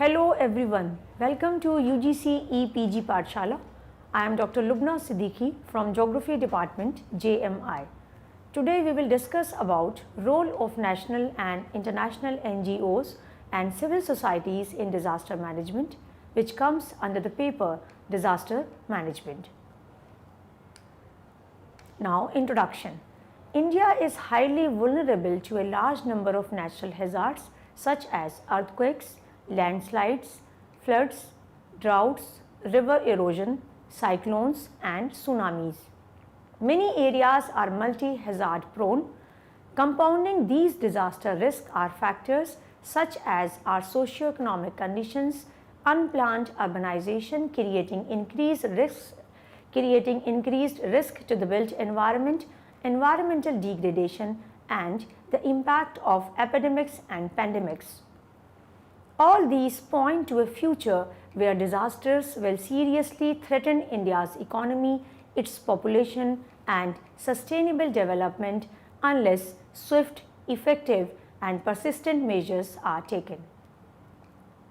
Hello everyone, welcome to UGC EPG Pathshala. I am Dr. Lubna Siddiqui from Geography Department, JMI. Today we will discuss about role of national and international NGOs and civil societies in disaster management, which comes under the paper Disaster Management. Now, introduction. India is highly vulnerable to a large number of natural hazards such as earthquakes, landslides, floods, droughts, river erosion, cyclones and tsunamis. Many areas are multi-hazard prone. Compounding these disaster risks are factors such as our socio-economic conditions, unplanned urbanization creating increased risk to the built environment, environmental degradation and the impact of epidemics and pandemics. All these point to a future where disasters will seriously threaten India's economy, its population and sustainable development unless swift, effective and persistent measures are taken.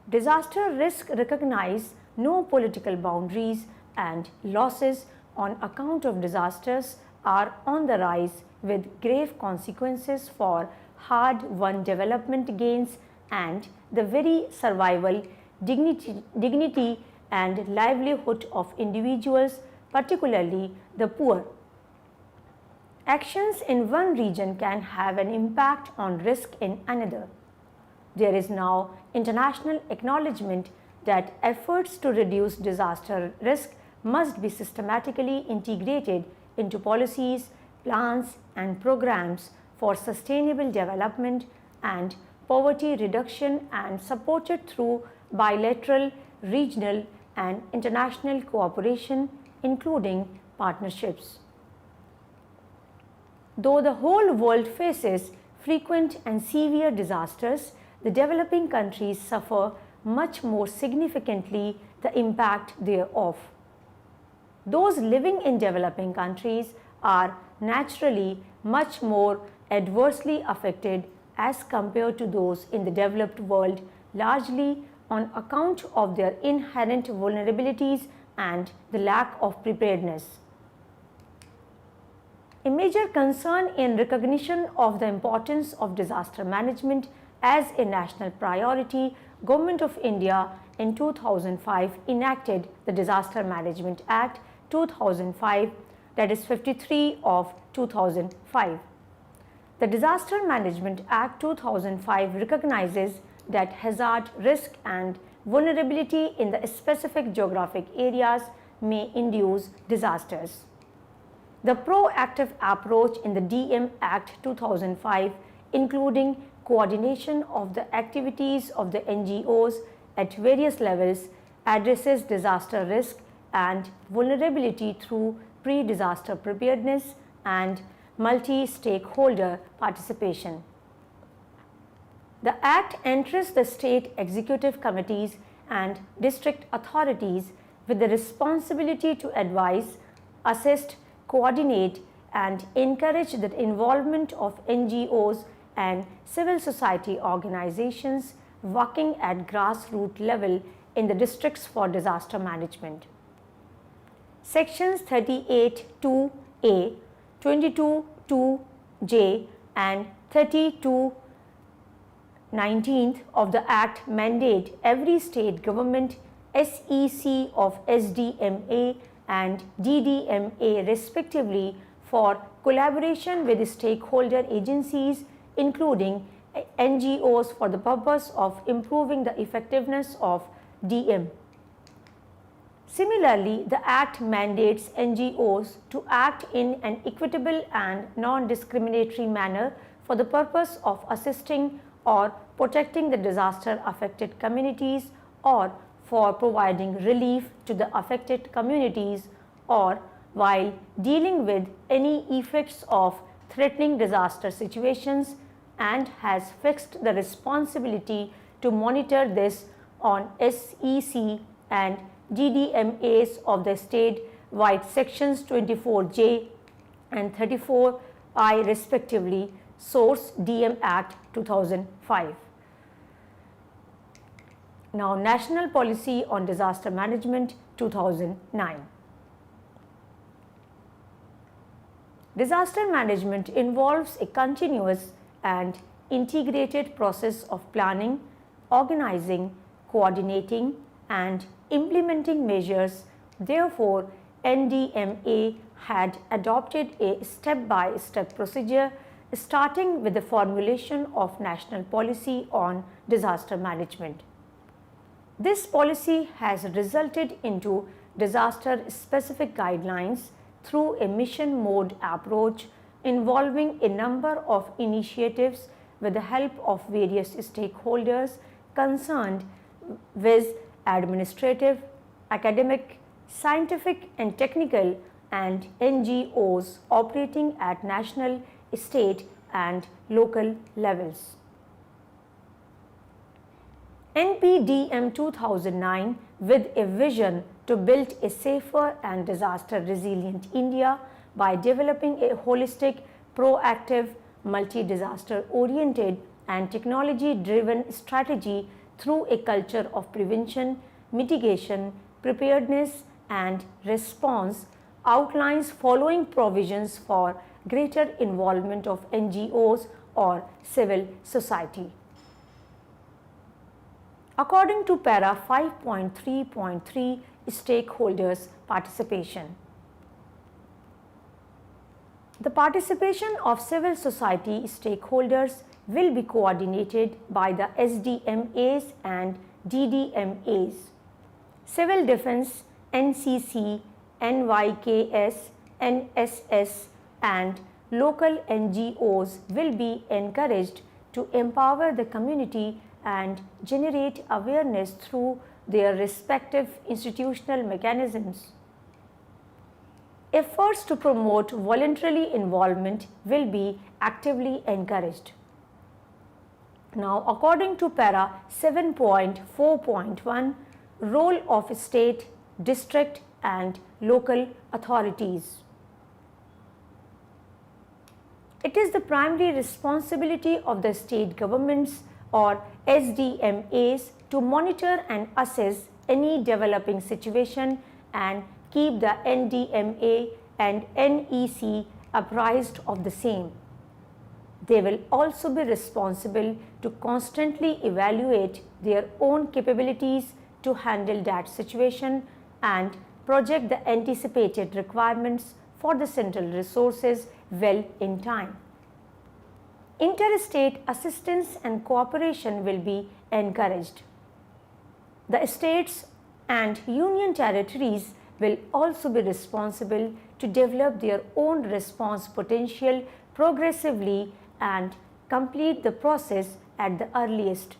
Disaster risk recognize no political boundaries and losses on account of disasters are on the rise with grave consequences for hard-won development gains and the very survival, dignity and livelihood of individuals, particularly the poor. Actions in one region can have an impact on risk in another. There is now international acknowledgement that efforts to reduce disaster risk must be systematically integrated into policies, plans and programs for sustainable development and poverty reduction and supported through bilateral, regional and international cooperation, including partnerships. Though the whole world faces frequent and severe disasters, the developing countries suffer much more significantly the impact thereof. Those living in developing countries are naturally much more adversely affected as compared to those in the developed world, largely on account of their inherent vulnerabilities and the lack of preparedness. A major concern in recognition of the importance of disaster management as a national priority, Government of India in 2005 enacted the Disaster Management Act 2005, that is 53 of 2005. The Disaster Management Act 2005 recognizes that hazard, risk and vulnerability in the specific geographic areas may induce disasters. The proactive approach in the DM Act 2005, including coordination of the activities of the NGOs at various levels, addresses disaster risk and vulnerability through pre-disaster preparedness and multi-stakeholder participation. The Act entrusts the state executive committees and district authorities with the responsibility to advise, assist, coordinate and encourage the involvement of NGOs and civil society organizations working at grassroots level in the districts for disaster management. Sections 38(2)(a), 22(2)(j) and 32(19) of the Act mandate every state government, SEC of SDMA and DDMA respectively for collaboration with stakeholder agencies including NGOs for the purpose of improving the effectiveness of DM. Similarly, the Act mandates NGOs to act in an equitable and non-discriminatory manner for the purpose of assisting or protecting the disaster-affected communities or for providing relief to the affected communities or while dealing with any effects of threatening disaster situations and has fixed the responsibility to monitor this on SEC and DDMAs of the state-wide sections 24J and 34I respectively, source DM Act 2005. Now, National Policy on Disaster Management 2009. Disaster management involves a continuous and integrated process of planning, organizing, coordinating, and implementing measures. Therefore, NDMA had adopted a step-by-step procedure starting with the formulation of national policy on disaster management. This policy has resulted into disaster-specific guidelines through a mission mode approach involving a number of initiatives with the help of various stakeholders concerned with administrative, academic, scientific and technical and NGOs operating at national, state and local levels. NPDM 2009, with a vision to build a safer and disaster resilient India by developing a holistic, proactive, multi-disaster oriented and technology driven strategy through a culture of prevention, mitigation, preparedness and response, outlines following provisions for greater involvement of NGOs or civil society. According to para 5.3.3, stakeholders participation. The participation of civil society stakeholders will be coordinated by the SDMAs and DDMAs. Civil Defense, NCC, NYKS, NSS and local NGOs will be encouraged to empower the community and generate awareness through their respective institutional mechanisms. Efforts to promote voluntary involvement will be actively encouraged. Now, according to para 7.4.1, role of state, district and local authorities. It is the primary responsibility of the state governments or SDMAs to monitor and assess any developing situation and keep the NDMA and NEC apprised of the same. They will also be responsible to constantly evaluate their own capabilities to handle that situation and project the anticipated requirements for the central resources well in time. Interstate assistance and cooperation will be encouraged. The states and union territories will also be responsible to develop their own response potential progressively and complete the process at the earliest.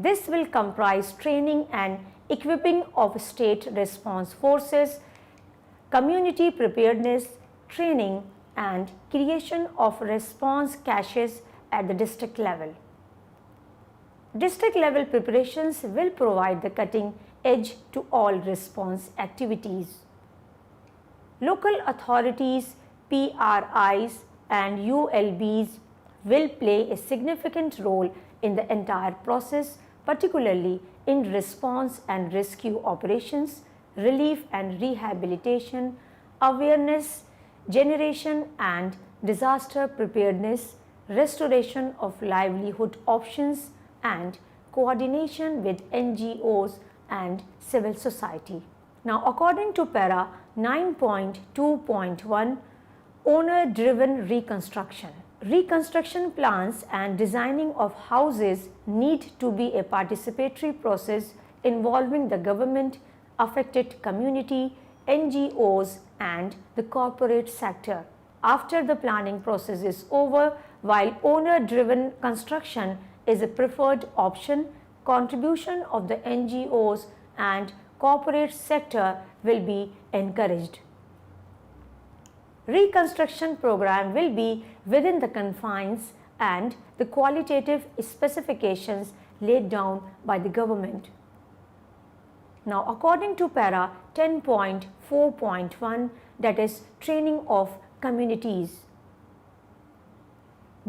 This will comprise training and equipping of state response forces, community preparedness, training and creation of response caches at the district level. District level preparations will provide the cutting edge to all response activities. Local authorities, PRIs and ULBs will play a significant role in the entire process, particularly in response and rescue operations, relief and rehabilitation, awareness generation and disaster preparedness, restoration of livelihood options and coordination with NGOs and civil society. Now, according to para 9.2.1, owner-driven reconstruction. Reconstruction plans and designing of houses need to be a participatory process involving the government, affected community, NGOs and the corporate sector. After the planning process is over, while owner-driven construction is a preferred option, contribution of the NGOs and corporate sector will be encouraged. Reconstruction program will be within the confines and the qualitative specifications laid down by the government. Now, according to para 10.4.1, that is training of communities.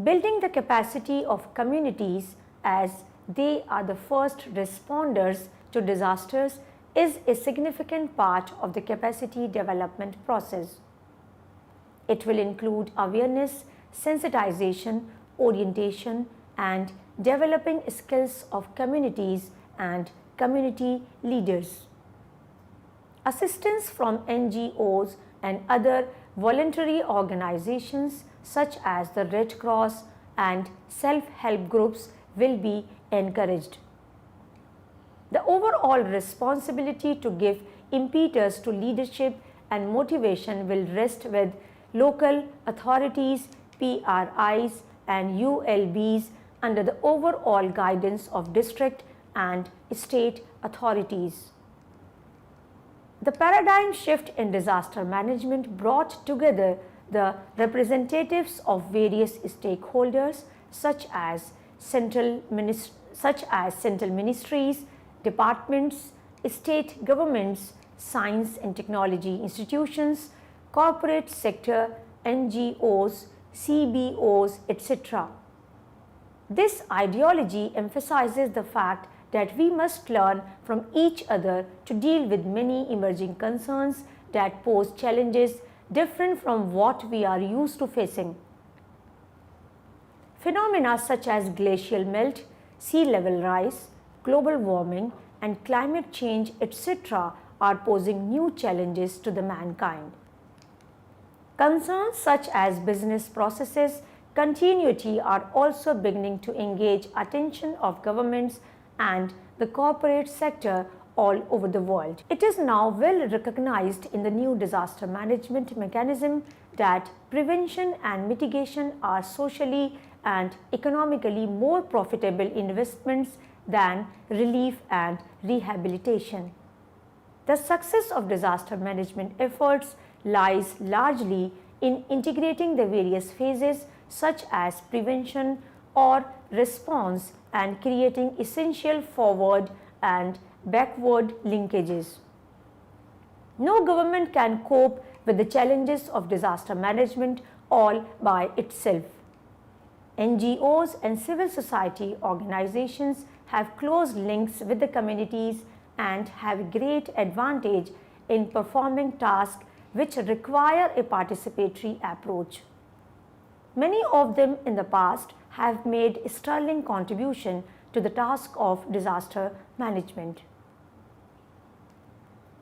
Building the capacity of communities as they are the first responders to disasters is a significant part of the capacity development process. It will include awareness, sensitization, orientation, and developing skills of communities and community leaders. Assistance from NGOs and other voluntary organizations such as the Red Cross and self-help groups will be encouraged. The overall responsibility to give impetus to leadership and motivation will rest with local authorities, PRIs, and ULBs under the overall guidance of district and state authorities. The paradigm shift in disaster management brought together the representatives of various stakeholders such as central ministries, departments, state governments, science and technology institutions, corporate sector, NGOs, CBOs, etc. This ideology emphasizes the fact that we must learn from each other to deal with many emerging concerns that pose challenges different from what we are used to facing. Phenomena such as glacial melt, sea level rise, global warming, and climate change, etc., are posing new challenges to the mankind. Concerns such as business processes continuity are also beginning to engage attention of governments and the corporate sector all over the world. It is now well recognized in the new disaster management mechanism that prevention and mitigation are socially and economically more profitable investments than relief and rehabilitation. The success of disaster management efforts lies largely in integrating the various phases such as prevention or response and creating essential forward and backward linkages. No government can cope with the challenges of disaster management all by itself. NGOs and civil society organizations have close links with the communities and have great advantage in performing tasks which require a participatory approach. Many of them in the past have made a sterling contribution to the task of disaster management.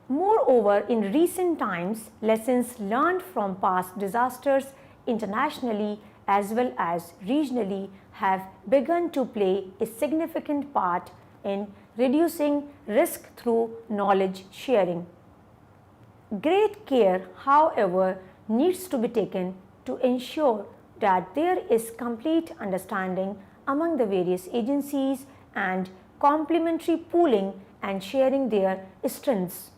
Moreover, in recent times, lessons learned from past disasters internationally as well as regionally have begun to play a significant part in reducing risk through knowledge sharing. Great care, however, needs to be taken to ensure that there is complete understanding among the various agencies and complementary pooling and sharing their strengths.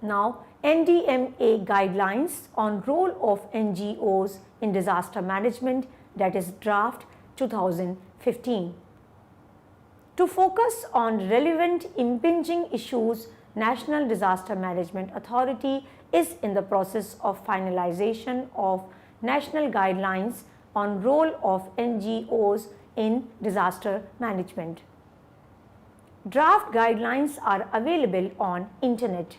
Now, NDMA guidelines on role of NGOs in disaster management, that is draft 2015. To focus on relevant impinging issues, National Disaster Management Authority is in the process of finalization of national guidelines on role of NGOs in disaster management. Draft guidelines are available on internet.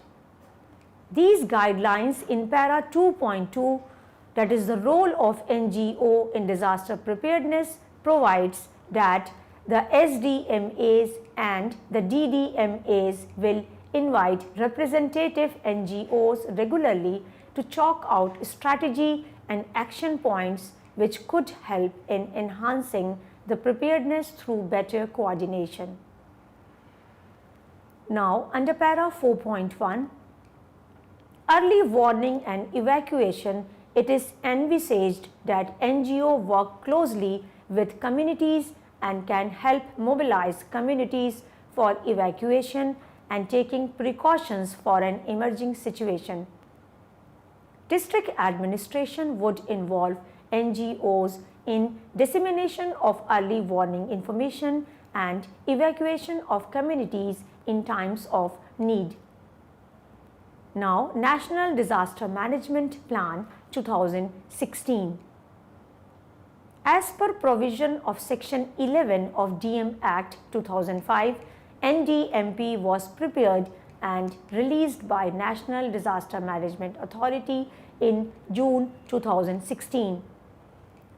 These guidelines in para 2.2, that is the role of NGO in disaster preparedness, provides that the SDMAs and the DDMAs will invite representative NGOs regularly to chalk out strategy and action points which could help in enhancing the preparedness through better coordination. Now, under para 4.1, early warning and evacuation, it is envisaged that NGO work closely with communities and can help mobilize communities for evacuation and taking precautions for an emerging situation. District administration would involve NGOs in dissemination of early warning information and evacuation of communities in times of need. Now, National Disaster Management Plan 2016. As per provision of Section 11 of DM Act 2005, NDMP was prepared and released by National Disaster Management Authority in June 2016.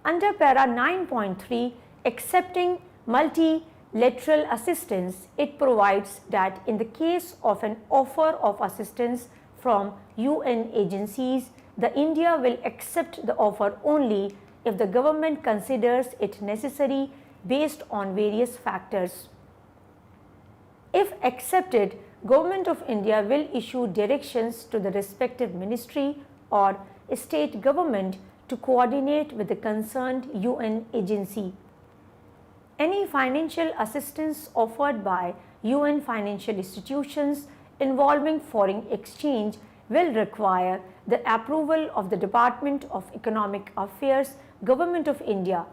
Under para 9.3, accepting multilateral assistance, it provides that in the case of an offer of assistance from UN agencies, the India will accept the offer only if the government considers it necessary based on various factors. If accepted, Government of India will issue directions to the respective ministry or state government to coordinate with the concerned UN agency. Any financial assistance offered by UN financial institutions involving foreign exchange will require the approval of the Department of Economic Affairs, Government of India.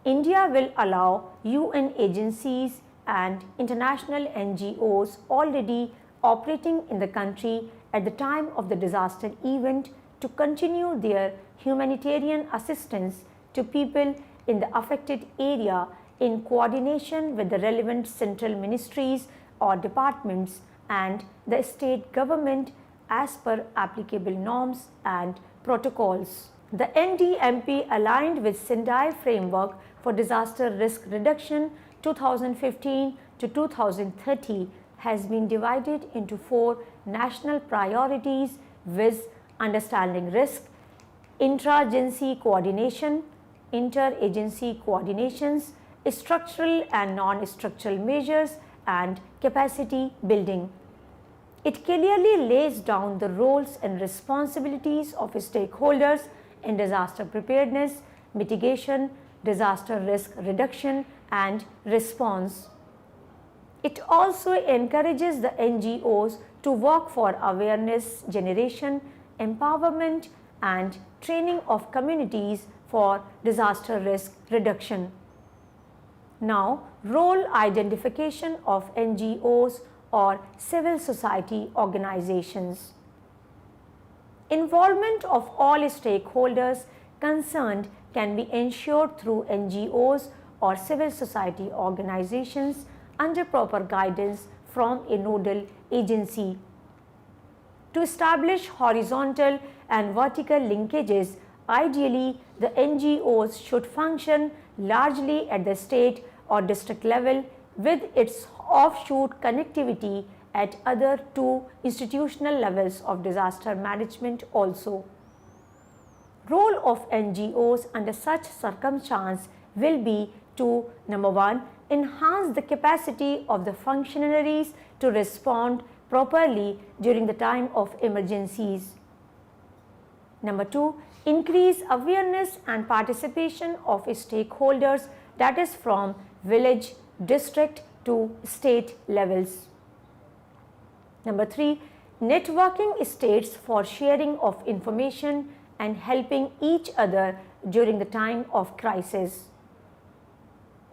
India will allow UN agencies and international NGOs already operating in the country at the time of the disaster event to continue their humanitarian assistance to people in the affected area in coordination with the relevant central ministries or departments and the state government as per applicable norms and protocols. The NDMP, aligned with Sendai Framework for Disaster Risk Reduction 2015 to 2030, has been divided into 4 national priorities, viz. Understanding risk, intra-agency coordination, inter-agency coordinations, structural and non-structural measures, and capacity building. It clearly lays down the roles and responsibilities of stakeholders in disaster preparedness, mitigation, disaster risk reduction, and response. It also encourages the NGOs to work for awareness generation, empowerment, and training of communities for disaster risk reduction. Now, role identification of NGOs or civil society organizations. Involvement of all stakeholders concerned can be ensured through NGOs or civil society organizations under proper guidance from a nodal agency. To establish horizontal and vertical linkages, ideally the NGOs should function largely at the state or district level with its offshoot connectivity at other 2 institutional levels of disaster management also. Role of NGOs under such circumstance will be to, number 1, enhance the capacity of the functionaries to respond properly during the time of emergencies. Number 2, increase awareness and participation of stakeholders, that is from village, district to state levels. Number 3, networking states for sharing of information and helping each other during the time of crisis.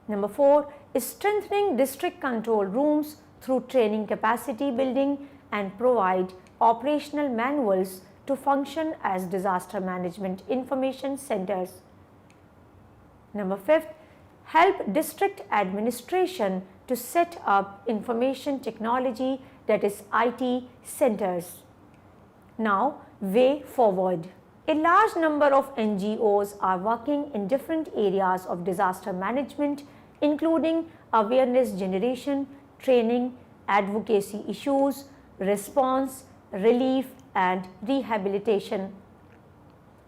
Number 4, strengthening district control rooms through training capacity building and provide operational manuals to function as disaster management information centers. Number 5, help district administration to set up information technology, that is IT centers. Now, way forward. A large number of NGOs are working in different areas of disaster management, including awareness generation, training, advocacy issues, response, relief, and rehabilitation.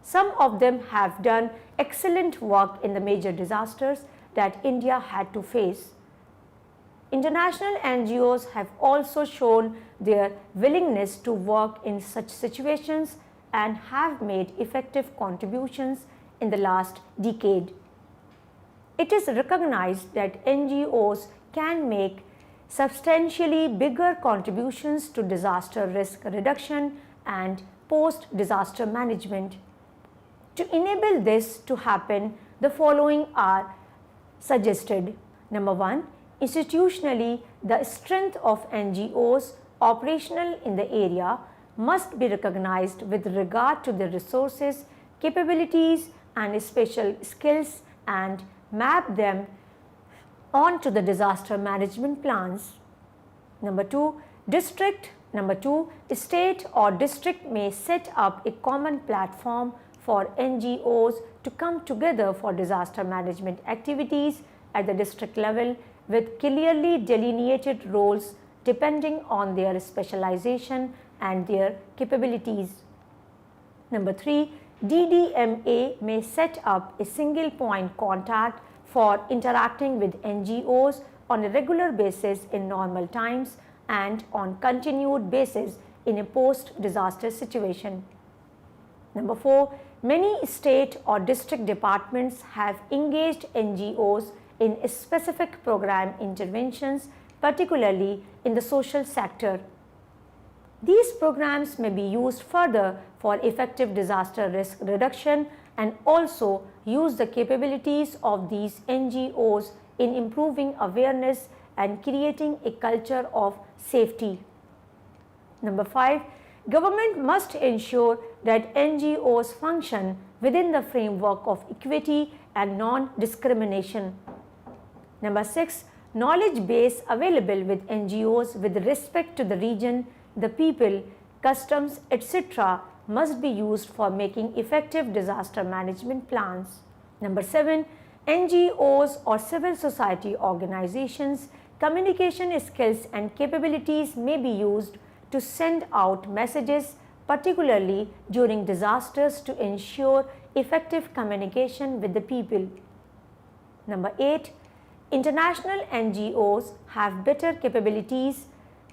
Some of them have done excellent work in the major disasters that India had to face. International NGOs have also shown their willingness to work in such situations and have made effective contributions in the last decade. It is recognized that NGOs can make substantially bigger contributions to disaster risk reduction and post-disaster management. To enable this to happen, the following are suggested. Number 1, institutionally, the strength of NGOs operational in the area must be recognized with regard to their resources, capabilities, and special skills and map them onto the disaster management plans. Number 2, district. Number 2, state or district may set up a common platform for NGOs to come together for disaster management activities at the district level with clearly delineated roles depending on their specialization and their capabilities. Number 3, DDMA may set up a single point contact for interacting with NGOs on a regular basis in normal times and on continued basis in a post-disaster situation. Number 4, many state or district departments have engaged NGOs in specific program interventions, particularly in the social sector. These programs may be used further for effective disaster risk reduction and also use the capabilities of these NGOs in improving awareness and creating a culture of safety. Number 5, government must ensure that NGOs function within the framework of equity and non-discrimination. Number 6, knowledge base available with NGOs with respect to the region, the people, customs, etc. must be used for making effective disaster management plans. Number 7, NGOs or civil society organizations, communication skills and capabilities may be used to send out messages, particularly during disasters, to ensure effective communication with the people. Number 8, international NGOs have better capabilities.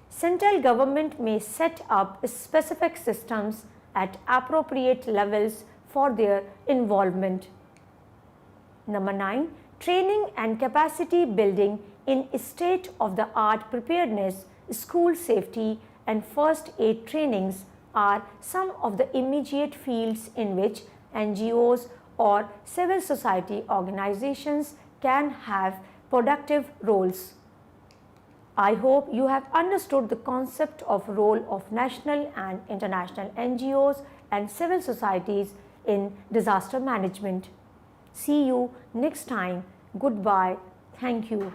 Central government may set up specific systems at appropriate levels for their involvement. Number 9, training and capacity building in state-of-the-art preparedness, school safety and first aid trainings are some of the immediate fields in which NGOs or civil society organizations can have productive roles. I hope you have understood the concept of role of national and international NGOs and civil societies in disaster management. See you next time. Goodbye. Thank you.